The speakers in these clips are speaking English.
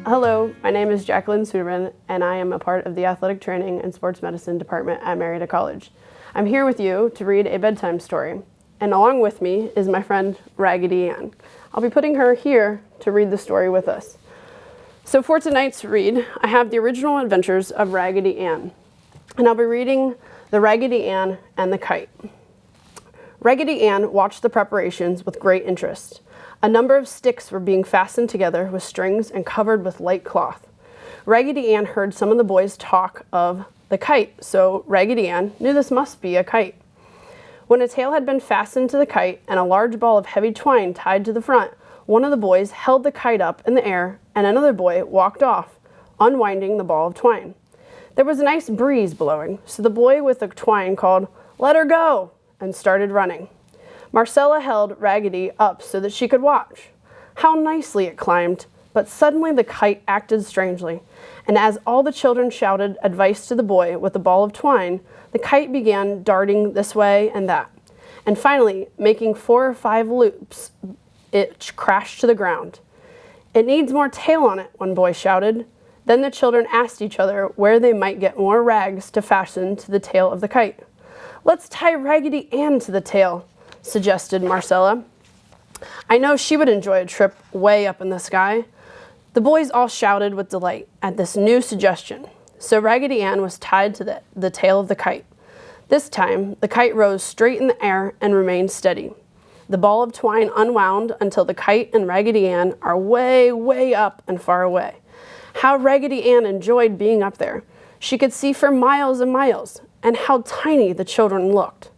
Hello, my name is Jaclyn Schwieterman, and I am a part of the Athletic Training and Sports Medicine Department at Marietta College. I'm here with you to read a bedtime story, and along with me is my friend Raggedy Ann. I'll be putting her here to read the story with us. So for tonight's read, I have the original Adventures of Raggedy Ann, and I'll be reading The Raggedy Ann and the Kite. Raggedy Ann watched the preparations with great interest. A number of sticks were being fastened together with strings and covered with light cloth. Raggedy Ann heard some of the boys talk of the kite, so Raggedy Ann knew this must be a kite. When a tail had been fastened to the kite and a large ball of heavy twine tied to the front, one of the boys held the kite up in the air and another boy walked off, unwinding the ball of twine. There was a nice breeze blowing, so the boy with the twine called, "Let her go!" and started running. Marcella held Raggedy up so that she could watch. How nicely it climbed, but suddenly the kite acted strangely, and as all the children shouted advice to the boy with the ball of twine, the kite began darting this way and that, and finally, making 4 or 5 loops, it crashed to the ground. "It needs more tail on it," one boy shouted. Then the children asked each other where they might get more rags to fasten to the tail of the kite. "Let's tie Raggedy Ann to the tail," suggested Marcella. "I know she would enjoy a trip way up in the sky." The boys all shouted with delight at this new suggestion. So Raggedy Ann was tied to the tail of the kite. This time, the kite rose straight in the air and remained steady. The ball of twine unwound until the kite and Raggedy Ann are way, way up and far away. How Raggedy Ann enjoyed being up there. She could see for miles and miles, and how tiny the children looked.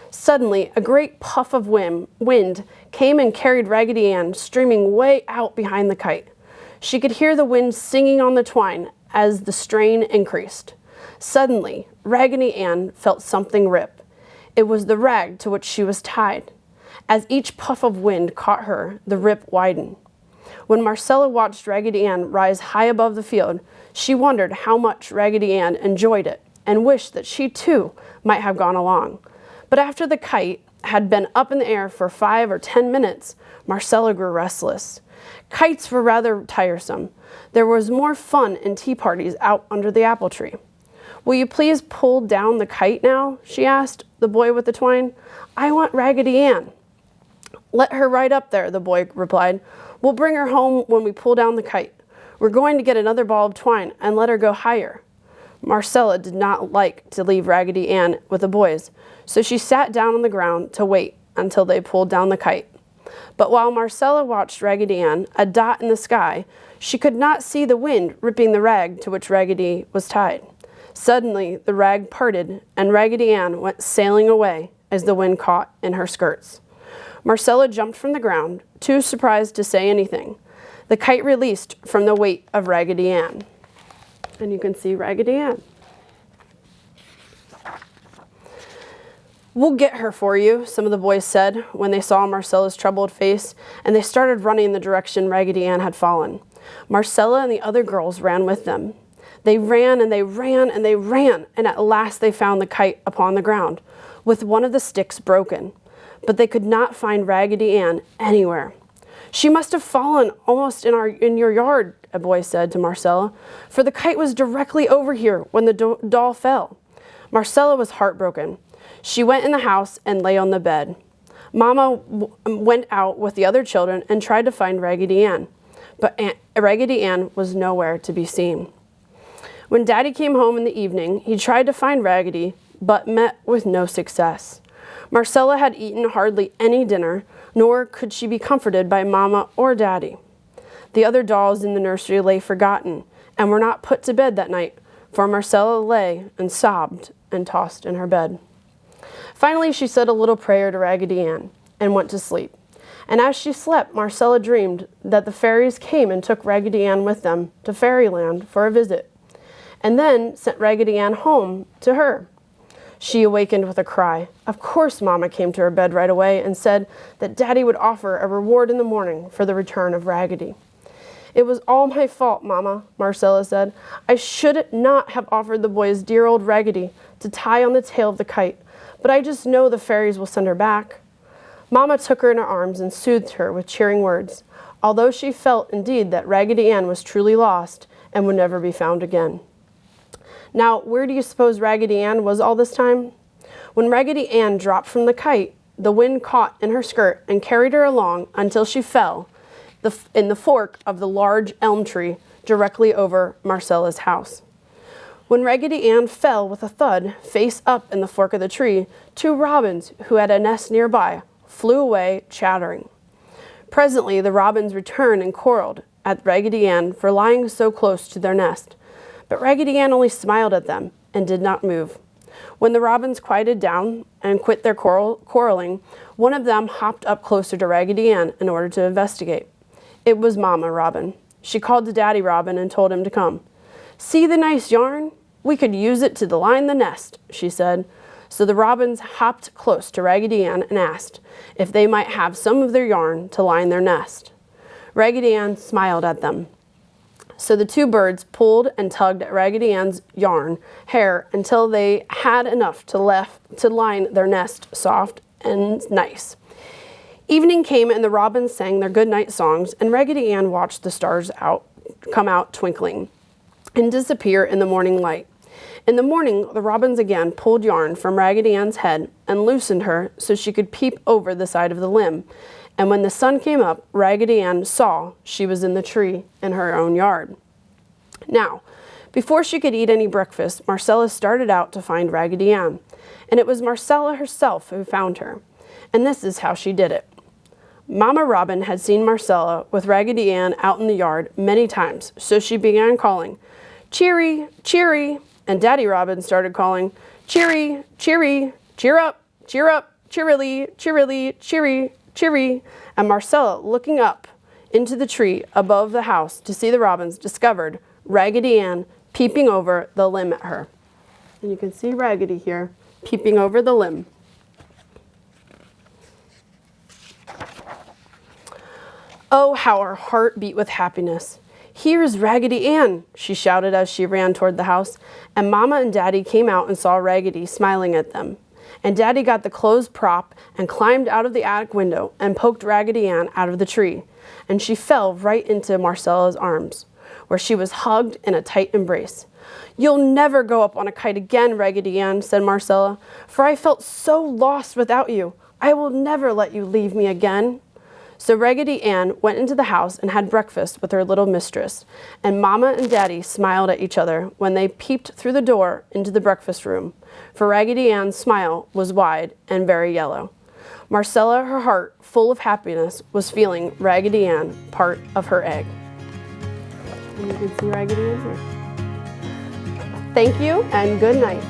Suddenly, a great puff of wind came and carried Raggedy Ann streaming way out behind the kite. She could hear the wind singing on the twine as the strain increased. Suddenly, Raggedy Ann felt something rip. It was the rag to which she was tied. As each puff of wind caught her, the rip widened. When Marcella watched Raggedy Ann rise high above the field, she wondered how much Raggedy Ann enjoyed it and wished that she too might have gone along. But after the kite had been up in the air for 5 or 10 minutes, Marcella grew restless. Kites were rather tiresome. There was more fun in tea parties out under the apple tree. "Will you please pull down the kite now?" she asked the boy with the twine. "I want Raggedy Ann." "Let her right up there," the boy replied. "We'll bring her home when we pull down the kite. We're going to get another ball of twine and let her go higher." Marcella did not like to leave Raggedy Ann with the boys, so she sat down on the ground to wait until they pulled down the kite. But while Marcella watched Raggedy Ann, a dot in the sky, she could not see the wind ripping the rag to which Raggedy was tied. Suddenly, the rag parted, and Raggedy Ann went sailing away as the wind caught in her skirts. Marcella jumped from the ground, too surprised to say anything. The kite released from the weight of Raggedy Ann. And you can see Raggedy Ann. "We'll get her for you," some of the boys said when they saw Marcella's troubled face, and they started running in the direction Raggedy Ann had fallen. Marcella and the other girls ran with them. They ran and they ran and they ran, and at last they found the kite upon the ground, with one of the sticks broken. But they could not find Raggedy Ann anywhere. "She must have fallen almost in your yard," a boy said to Marcella, "for the kite was directly over here when the doll fell." Marcella was heartbroken. She went in the house and lay on the bed. Mama went out with the other children and tried to find Raggedy Ann, but Raggedy Ann was nowhere to be seen. When Daddy came home in the evening, he tried to find Raggedy, but met with no success. Marcella had eaten hardly any dinner, nor could she be comforted by Mama or Daddy. The other dolls in the nursery lay forgotten and were not put to bed that night, for Marcella lay and sobbed and tossed in her bed. Finally, she said a little prayer to Raggedy Ann and went to sleep. And as she slept, Marcella dreamed that the fairies came and took Raggedy Ann with them to Fairyland for a visit, and then sent Raggedy Ann home to her. She awakened with a cry. Of course, Mama came to her bed right away and said that Daddy would offer a reward in the morning for the return of Raggedy. "It was all my fault, Mama," Marcella said. "I should not have offered the boys dear old Raggedy to tie on the tail of the kite, but I just know the fairies will send her back." Mama took her in her arms and soothed her with cheering words. although she felt indeed that Raggedy Ann was truly lost and would never be found again. Now, where do you suppose Raggedy Ann was all this time? When Raggedy Ann dropped from the kite, the wind caught in her skirt and carried her along until she fell in the fork of the large elm tree directly over Marcella's house. When Raggedy Ann fell with a thud, face up in the fork of the tree, 2 robins, who had a nest nearby, flew away chattering. Presently, the robins returned and quarreled at Raggedy Ann for lying so close to their nest. But Raggedy Ann only smiled at them and did not move. When the robins quieted down and quit their quarreling, one of them hopped up closer to Raggedy Ann in order to investigate. It was Mama Robin. She called to Daddy Robin and told him to come. "See the nice yarn? We could use it to line the nest," she said. So the robins hopped close to Raggedy Ann and asked if they might have some of their yarn to line their nest. Raggedy Ann smiled at them. So the 2 birds pulled and tugged at Raggedy Ann's yarn hair until they had enough to line their nest soft and nice. Evening came and the robins sang their goodnight songs, and Raggedy Ann watched the stars come out twinkling and disappear in the morning light. In the morning, the robins again pulled yarn from Raggedy Ann's head and loosened her so she could peep over the side of the limb. And when the sun came up, Raggedy Ann saw she was in the tree in her own yard. Now, before she could eat any breakfast, Marcella started out to find Raggedy Ann. And it was Marcella herself who found her. And this is how she did it. Mama Robin had seen Marcella with Raggedy Ann out in the yard many times, so she began calling, "Cheery, cheery," and Daddy Robin started calling, "Cheery, cheery, cheer up, cheerily, cheerily, cheery, cheery," and Marcella, looking up into the tree above the house to see the robins, discovered Raggedy Ann peeping over the limb at her. And you can see Raggedy here peeping over the limb. Oh, how her heart beat with happiness. "Here's Raggedy Ann," she shouted as she ran toward the house, and Mama and Daddy came out and saw Raggedy smiling at them. And Daddy got the clothes prop and climbed out of the attic window and poked Raggedy Ann out of the tree, and she fell right into Marcella's arms, where she was hugged in a tight embrace. "You'll never go up on a kite again, Raggedy Ann," said Marcella, "for I felt so lost without you. I will never let you leave me again." So Raggedy Ann went into the house and had breakfast with her little mistress, and Mama and Daddy smiled at each other when they peeped through the door into the breakfast room, for Raggedy Ann's smile was wide and very yellow. Marcella, her heart full of happiness, was feeling Raggedy Ann part of her egg. And you can see Raggedy Ann here. Thank you and good night.